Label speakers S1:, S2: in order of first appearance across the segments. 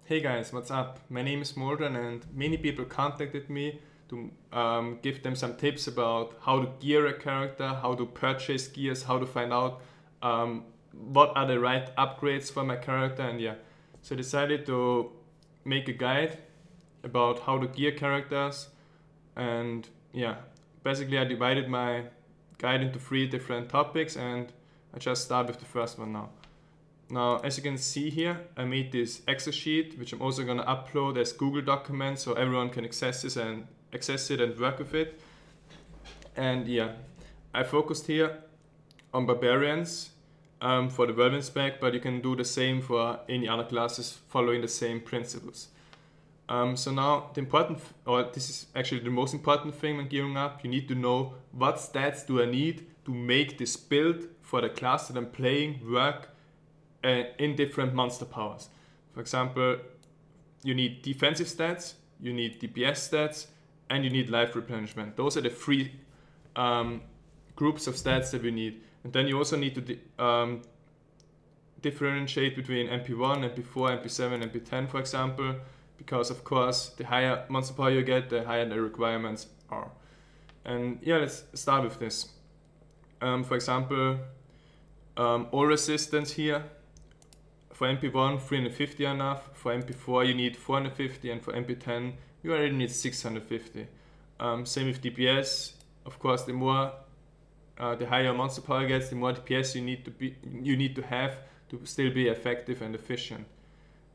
S1: Hey guys, what's up? My name is Moldran and many people contacted me to give them some tips about how to gear a character, how to purchase gears, how to find out what are the right upgrades for my character, and yeah. So I decided to make a guide about how to gear characters, and yeah, basically I divided my guide into 3 different topics, and I just start with the first one now. Now, as you can see here, I made this Excel sheet, which I'm also going to upload as Google document so everyone can access it and work with it. And yeah, I focused here on barbarians for the whirlwind spec, but you can do the same for any other classes following the same principles. So now this is actually the most important thing when gearing up. You need to know what stats do I need to make this build for the class that I'm playing work in different monster powers. For example, you need defensive stats, you need DPS stats, and you need life replenishment. Those are the 3 groups of stats that we need. And then you also need to differentiate between MP1, MP4, MP7, MP10, for example, because of course the higher monster power you get, the higher the requirements are. And yeah, let's start with this. For example, all resistance here. For MP1, 350 enough. For MP4, you need 450, and for MP10, you already need 650. Same with DPS. Of course, the higher monster power gets, the more DPS you need to have to still be effective and efficient.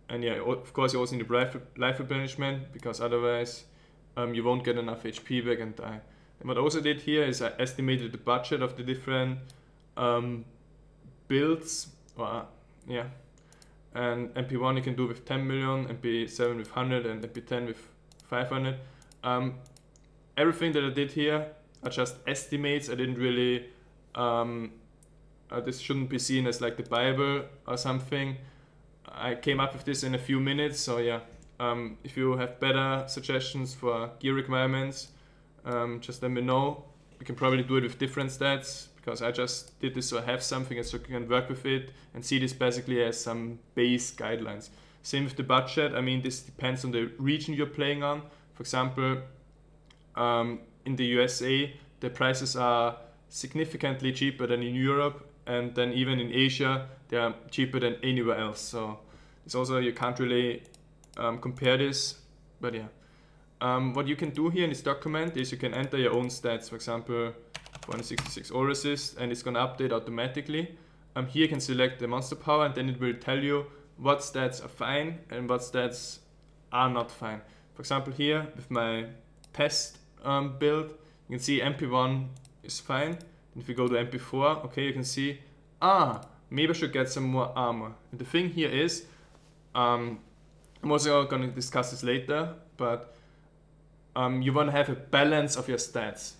S1: And yeah, of course, you also need life replenishment, because otherwise you won't get enough HP back and die. And what I also did here is I estimated the budget of the different builds. And MP1 you can do with 10 million, MP7 with 100, and MP10 with 500. Everything that I did here are just estimates. I didn't really, this shouldn't be seen as like the Bible or something. I came up with this in a few minutes, so yeah. If you have better suggestions for gear requirements, just let me know. You can probably do it with different stats, because I just did this so I have something and so you can work with it and see this basically as some base guidelines. Same with the budget. I mean, this depends on the region you're playing on. For example, in the USA, the prices are significantly cheaper than in Europe, and then even in Asia, they are cheaper than anywhere else. So it's also, you can't really compare this, but yeah. What you can do here in this document is you can enter your own stats. For example, 166 all resist, and it's going to update automatically. Here you can select the monster power, and then it will tell you what stats are fine and what stats are not fine. For example, here with my test build, you can see MP1 is fine. And if we go to MP4, okay, you can see, maybe I should get some more armor. And the thing here is, I'm also going to discuss this later, but you want to have a balance of your stats.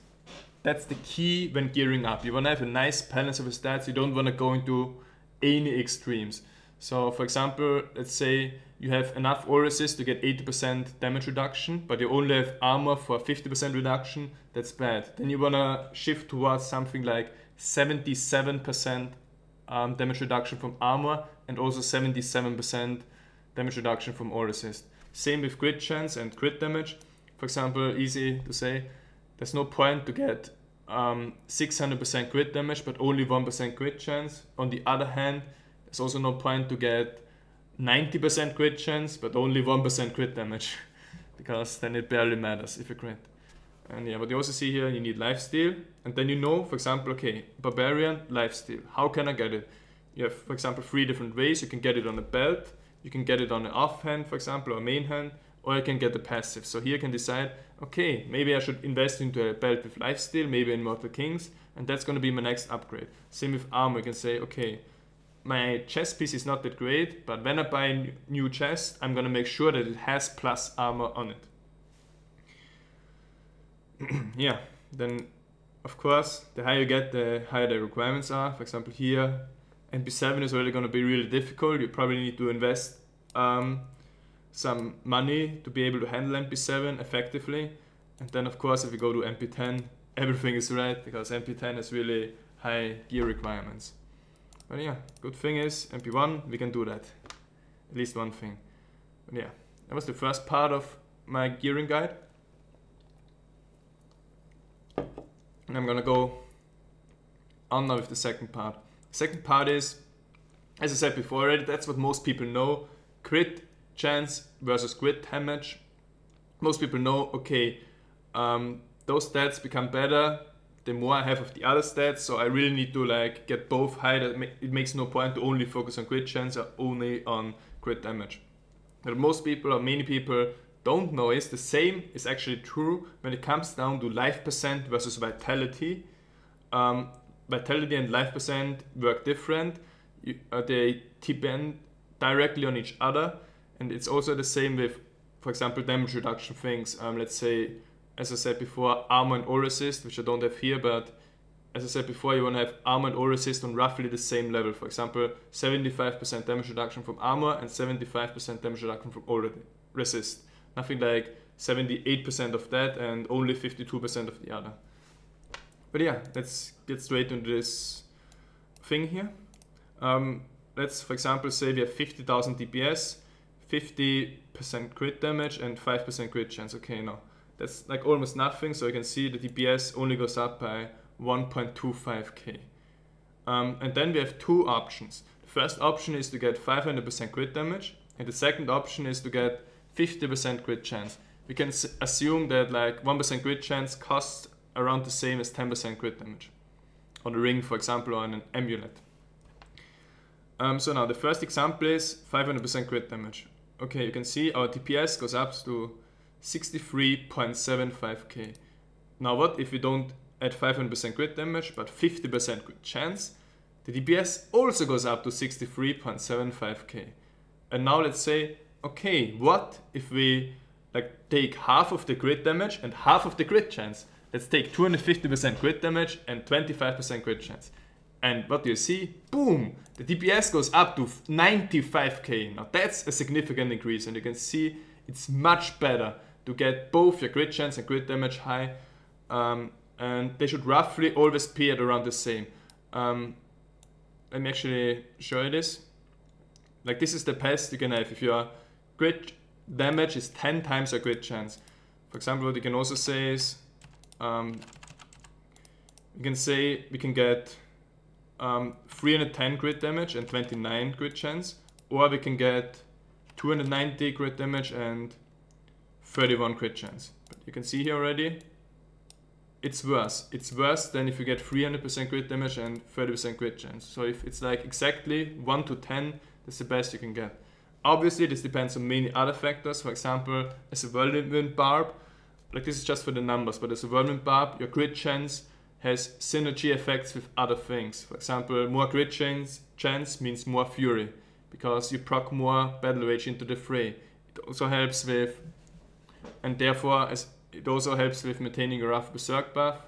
S1: That's the key when gearing up. You want to have a nice balance of your stats. You don't want to go into any extremes. So for example, let's say you have enough all resist to get 80% damage reduction, but you only have armor for 50% reduction. That's bad. Then you want to shift towards something like 77% damage reduction from armor, and also 77% damage reduction from all resist. Same with crit chance and crit damage. For example, easy to say, there's no point to get 600% crit damage but only 1% crit chance. On the other hand, there's also no point to get 90% crit chance but only 1% crit damage, because then it barely matters if you crit. And yeah, but you also see here you need lifesteal, and then you know, for example, okay, barbarian, lifesteal, how can I get it? You have, for example, 3 different ways. You can get it on a belt, you can get it on an offhand, for example, or main hand, or I can get the passive. So here I can decide, okay, maybe I should invest into a belt with lifesteal, maybe in Mortal Kings, and that's going to be my next upgrade. Same with armor. You can say, okay, my chest piece is not that great, but when I buy a new chest, I'm going to make sure that it has plus armor on it. Yeah, then of course, the higher you get, the higher the requirements are. For example, here, MP7 is really going to be really difficult. You probably need to invest some money to be able to handle MP7 effectively. And then of course, if you go to MP10, everything is right, because MP10 has really high gear requirements. But yeah, good thing is MP1, we can do that. At least one thing. Yeah, that was the first part of my gearing guide. And I'm gonna go on now with the second part. The second part is, as I said before already, that's what most people know. Crit chance versus crit damage. Most people know, okay, those stats become better the more I have of the other stats, so I really need to like get both high. It makes no point to only focus on crit chance or only on crit damage. But most people, or many people, don't know is the same is actually true when it comes down to life percent versus vitality. Vitality and life percent work different. They depend directly on each other, and it's also the same with, for example, damage reduction things. Let's say, as I said before, armor and all resist, which I don't have here, but as I said before, you want to have armor and all resist on roughly the same level. For example, 75% damage reduction from armor and 75% damage reduction from all resist. Nothing like 78% of that and only 52% of the other. But yeah, let's get straight into this thing here. Let's, for example, say we have 50,000 DPS, 50% crit damage and 5% crit chance. Okay, no, that's like almost nothing. So you can see the DPS only goes up by 1.25k. And then we have two options. The first option is to get 500% crit damage, and the second option is to get 50% crit chance. We can assume that like 1% crit chance costs around the same as 10% crit damage on a ring, for example, or on an amulet. So now the first example is 500% crit damage. Okay, you can see our DPS goes up to 63.75k. Now what if we don't add 500% crit damage but 50% crit chance? The DPS also goes up to 63.75k. And now let's say, okay, what if we like take half of the crit damage and half of the crit chance? Let's take 250% crit damage and 25% crit chance. And what do you see? Boom! The DPS goes up to 95k. Now that's a significant increase, and you can see it's much better to get both your crit chance and crit damage high. And they should roughly always be at around the same. Let me actually show you this. Like this is the best you can have if your crit damage is 10 times your crit chance. For example, what you can also say is, we can say we can get 310 crit damage and 29 crit chance, or we can get 290 crit damage and 31 crit chance. But you can see here already, it's worse. It's worse than if you get 300% crit damage and 30% crit chance. So if it's like exactly 1 to 10, that's the best you can get. Obviously, this depends on many other factors. For example, as a whirlwind barb, like this is just for the numbers, but as a whirlwind barb, your crit chance has synergy effects with other things. For example, more crit chance means more fury, because you proc more battle rage into the fray. It also helps with, and therefore it also helps with maintaining a rough berserk buff.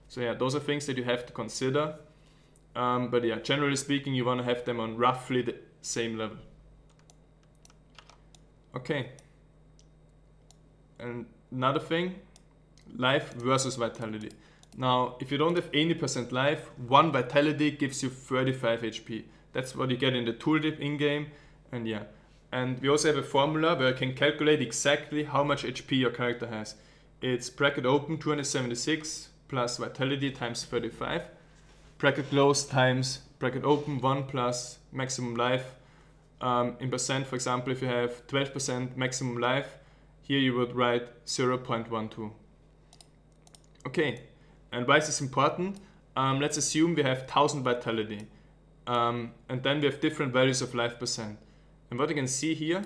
S1: So yeah, those are things that you have to consider. But yeah, generally speaking, you want to have them on roughly the same level. Okay. And another thing, life versus vitality. Now, if you don't have any % life, 1 vitality gives you 35 HP. That's what you get in the tooltip in-game. And yeah, and we also have a formula where you can calculate exactly how much HP your character has. It's bracket open 276 plus vitality times 35. Bracket close times bracket open 1 plus maximum life. In percent, for example, if you have 12% maximum life, here you would write 0.12. Okay, and why is this important? Let's assume we have 1000 vitality, and then we have different values of life percent. And what you can see here,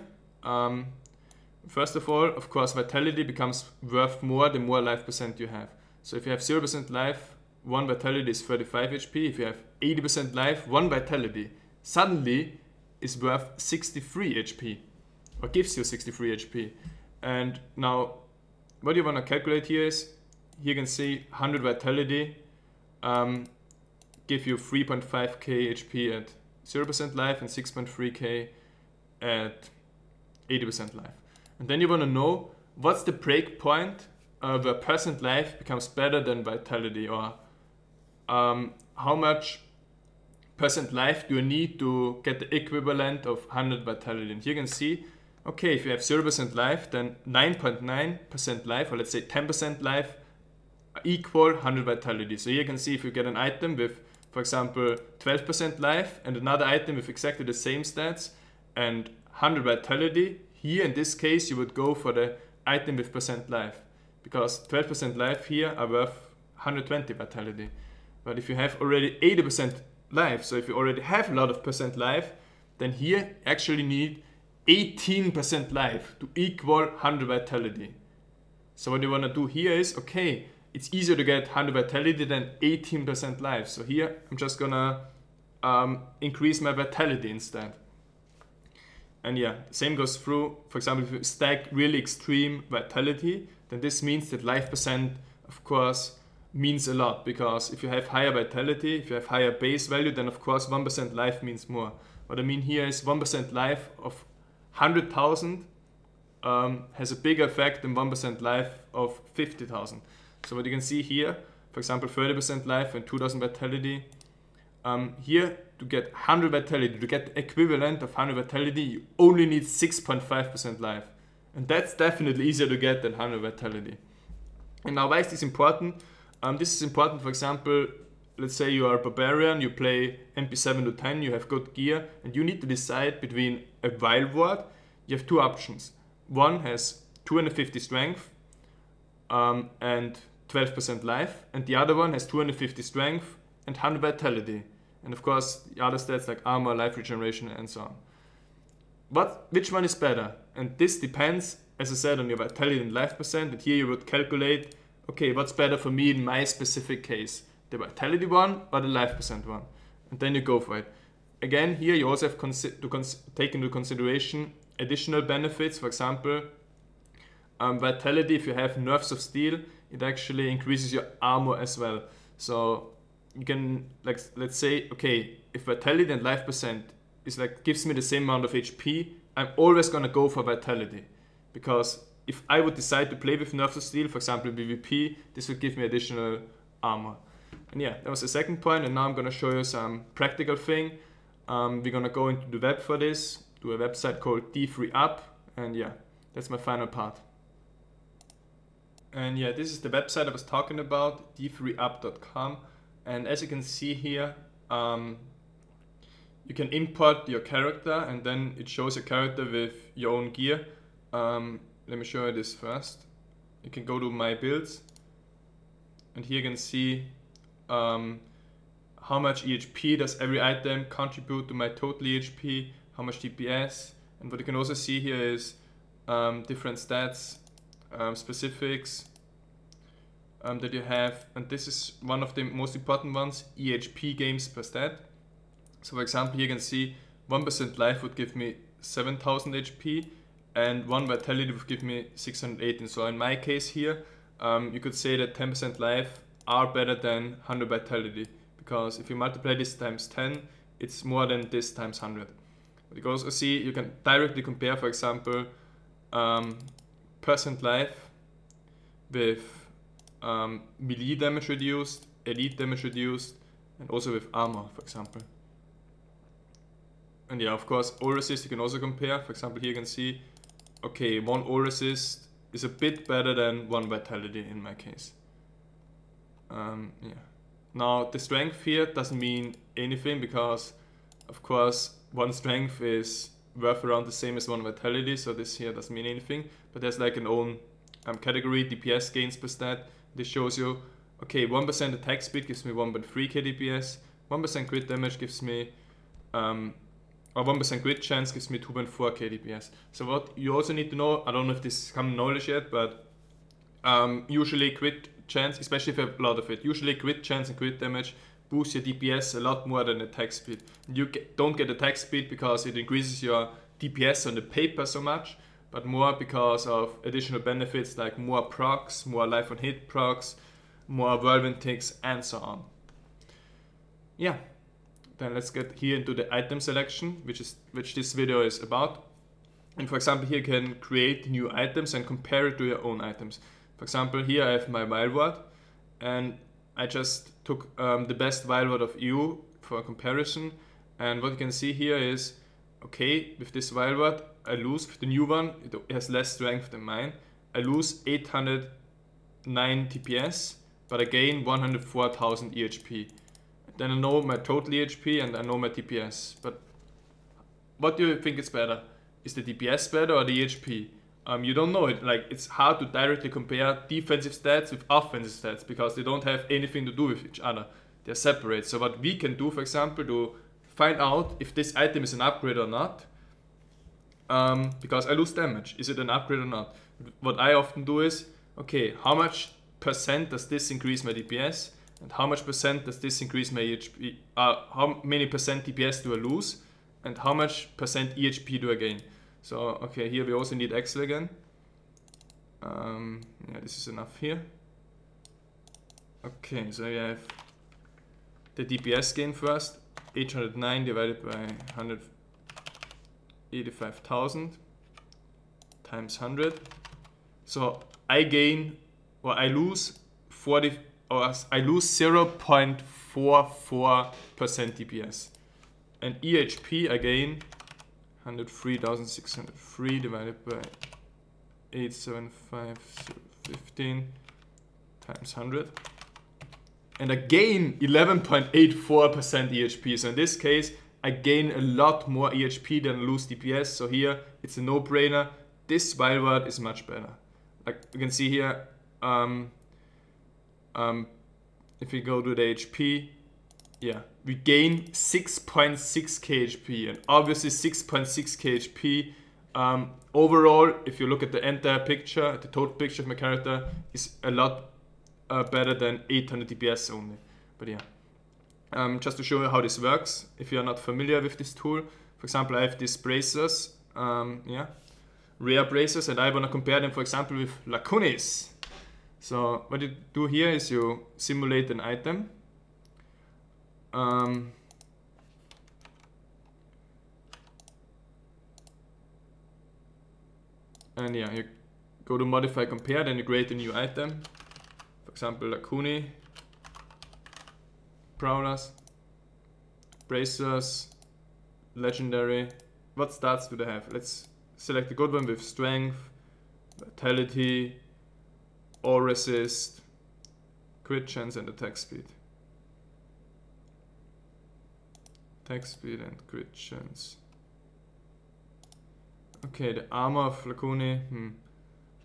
S1: first of all, of course, vitality becomes worth more the more life percent you have. So if you have 0% life, 1 vitality is 35 HP. If you have 80% life, 1 vitality suddenly is worth 63 HP, or gives you 63 HP. And now, what you want to calculate here is, here you can see 100 vitality give you 3.5k HP at 0% life and 6.3k at 80% life. And then you want to know what's the break point where percent life becomes better than vitality, or how much percent life do you need to get the equivalent of 100 vitality. And here you can see okay, if you have 0% life, then 9.9% life, or let's say 10% life, equal 100 vitality. So here you can see if you get an item with, for example, 12% life and another item with exactly the same stats and 100 vitality, here in this case you would go for the item with percent life, because 12% life here are worth 120 vitality. But if you have already 80% life, so if you already have a lot of percent life, then here you actually need 18% life to equal 100 vitality. So what you want to do here is, okay, it's easier to get 100 vitality than 18% life. So here I'm just gonna increase my vitality instead. And yeah, same goes through, for example, if you stack really extreme vitality, then this means that life percent, of course, means a lot, because if you have higher vitality, if you have higher base value, then of course 1% life means more. What I mean here is 1% life of 100,000 has a bigger effect than 1% life of 50,000. So what you can see here, for example, 30% life and 2000 vitality. Here, to get 100 vitality, to get the equivalent of 100 vitality, you only need 6.5% life. And that's definitely easier to get than 100 vitality. And now why is this important? This is important, for example, let's say you are a barbarian, you play MP7 to 10, you have good gear, and you need to decide between a wild ward. You have two options. One has 250 strength and 12% life, and the other one has 250 strength and 100 vitality. And of course, the other stats like armor, life regeneration, and so on. Which one is better? And this depends, as I said, on your vitality and life percent. And here you would calculate, okay, what's better for me in my specific case? The vitality one or the life percent one? And then you go for it. Again, here you also have to take into consideration additional benefits. For example, vitality, if you have nerfs of steel, it actually increases your armor as well. So you can, like, let's say, okay, if vitality and life percent is like gives me the same amount of HP, I'm always gonna go for vitality, because if I would decide to play with nerfs of steel, for example PvP, this would give me additional armor. And yeah, that was the second point, and now I'm gonna show you some practical thing. We're gonna go into the web for this, to a website called D3Up, and yeah, that's my final part. And yeah, this is the website I was talking about, d3up.com. And as you can see here, you can import your character, and then it shows your character with your own gear. Let me show you this first. You can go to My Builds, and here you can see how much EHP does every item contribute to my total EHP, how much DPS, and what you can also see here is different stats, specifics that you have, and this is one of the most important ones, EHP games per stat. So for example, here you can see 1% life would give me 7000 HP, and 1 vitality would give me 618. So in my case here, you could say that 10% life are better than 100 vitality, because if you multiply this times 10, it's more than this times 100. But you can also see, you can directly compare, for example, percent life with melee damage reduced, elite damage reduced, and also with armor, for example. And yeah, of course, all resist you can also compare. For example, here you can see, okay, 1 all resist is a bit better than 1 vitality in my case. Yeah. Now the strength here doesn't mean anything, because of course 1 strength is worth around the same as 1 vitality, so this here doesn't mean anything. But there's like an own category, DPS gains per stat. This shows you, okay, 1% attack speed gives me 1.3k DPS, 1% crit damage gives me, or 1% crit chance gives me 2.4k DPS. So what you also need to know, I don't know if this is common knowledge yet, but usually crit chance, especially if you have a lot of it, usually crit chance and crit damage boost your DPS a lot more than attack speed. You don't get attack speed because it increases your DPS on the paper so much, but more because of additional benefits like more procs, more life on hit procs, more whirlwind ticks, and so on. Yeah, then let's get here into the item selection, which this video is about. And for example, here you can create new items and compare it to your own items. For example, here I have my wild ward, and I just took the best wild ward of EU for a comparison. And what you can see here is, okay, with this wild ward, I lose, the new one, it has less strength than mine. I lose 809 TPS, but I gain 104,000 EHP. Then I know my total EHP and I know my TPS. But what do you think is better? Is the DPS better or the EHP? You don't know it. Like, it's hard to directly compare defensive stats with offensive stats because they don't have anything to do with each other. They're separate. So what we can do, for example, to find out if this item is an upgrade or not, because I lose damage. Is it an upgrade or not? What I often do is, okay, how much percent does this increase my DPS? And how much percent does this increase my EHP? How many percent DPS do I lose? And how much percent EHP do I gain? So, okay, here we also need Excel again. Yeah, this is enough here. Okay, so we have the DPS gain first. 809 divided by 185,000 times 100. So I gain, or I lose 0.44% DPS. And EHP I gain 103,603 divided by 875,15 times 100. And I gain 11.84% EHP. So in this case, I gain a lot more EHP than lose DPS. So here, it's a no-brainer. This Wildward is much better. Like you can see here, if we go to the HP, yeah, we gain 6.6 KHP, and obviously 6.6 KHP overall, if you look at the entire picture, the total picture of my character, is a lot better than 800 DPS only. But yeah, just to show you how this works, if you are not familiar with this tool, for example, I have these bracers, yeah, rare bracers, and I want to compare them, for example, with Lacunis. So what you do here is you simulate an item. And yeah, you go to modify compare, then you create a new item. For example, Lacuni, Prowlers, Bracers, Legendary. What stats do they have? Let's select a good one with Strength, Vitality, All Resist, Crit Chance and Attack Speed. Attack Speed and Crit Chance. Okay, the armor of Lacuni,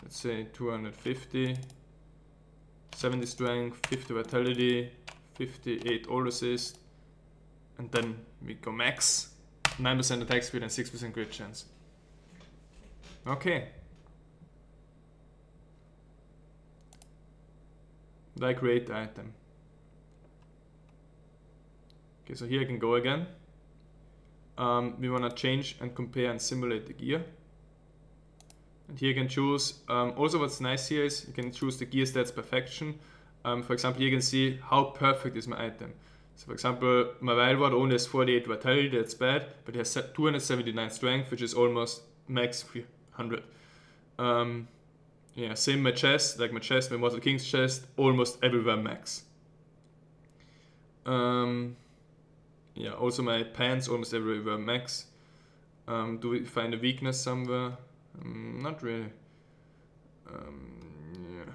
S1: let's say 250, 70 strength, 50 vitality, 58 all resist, and then we go max, 9% attack speed and 6% crit chance. Okay. And I create the item. Okay, so here I can go again. We want to change and compare and simulate the gear. And here you can choose, also what's nice here is you can choose the gear stats perfection. For example, here you can see how perfect is my item. So for example, my Wildward only has 48 vitality, that's bad, but it has 279 strength, which is almost max 300. Yeah, same my chest, like my chest, my Mortal King's chest, almost everywhere max. Yeah, also my pants almost everywhere max. Do we find a weakness somewhere? Not really. Yeah.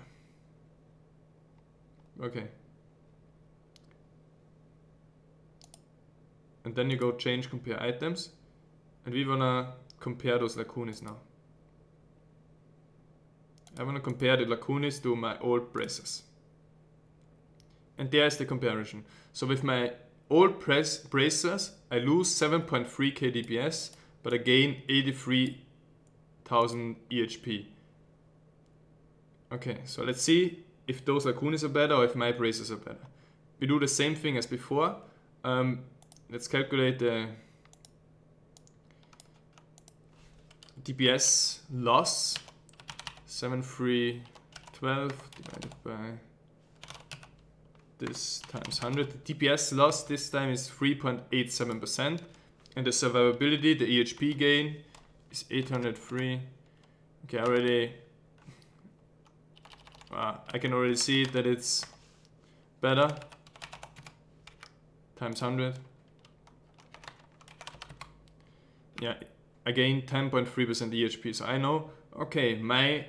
S1: Okay. And then you go change compare items, and we wanna compare those Lacunis now. I wanna compare the Lacunis to my old bracers. And there's the comparison. So with my old bracers, I lose 7.3k DPS, but I gain 83,000 EHP. Okay, so let's see if those Lacunis are better or if my bracers are better. We do the same thing as before. Let's calculate the DPS loss. 7312 divided by this times 100. The DPS loss this time is 3.87%, and the survivability, the EHP gain, is 803. Okay, I can already see that it's better. Times 100. Yeah, I gain 10.3% EHP. So I know, okay, my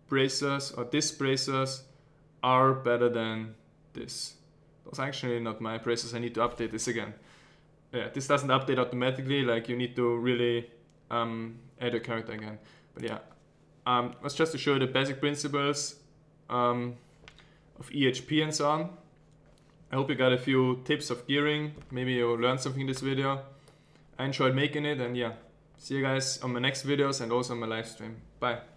S1: bracers or this bracers are better than this. Those are actually not my bracers. I need to update this again. Yeah, this doesn't update automatically. Like you need to really add a character again. But yeah, was just to show you the basic principles of EHP and so on. I hope you got a few tips of gearing. Maybe you learned something in this video. I enjoyed making it, and yeah, see you guys on my next videos and also on my live stream. Bye.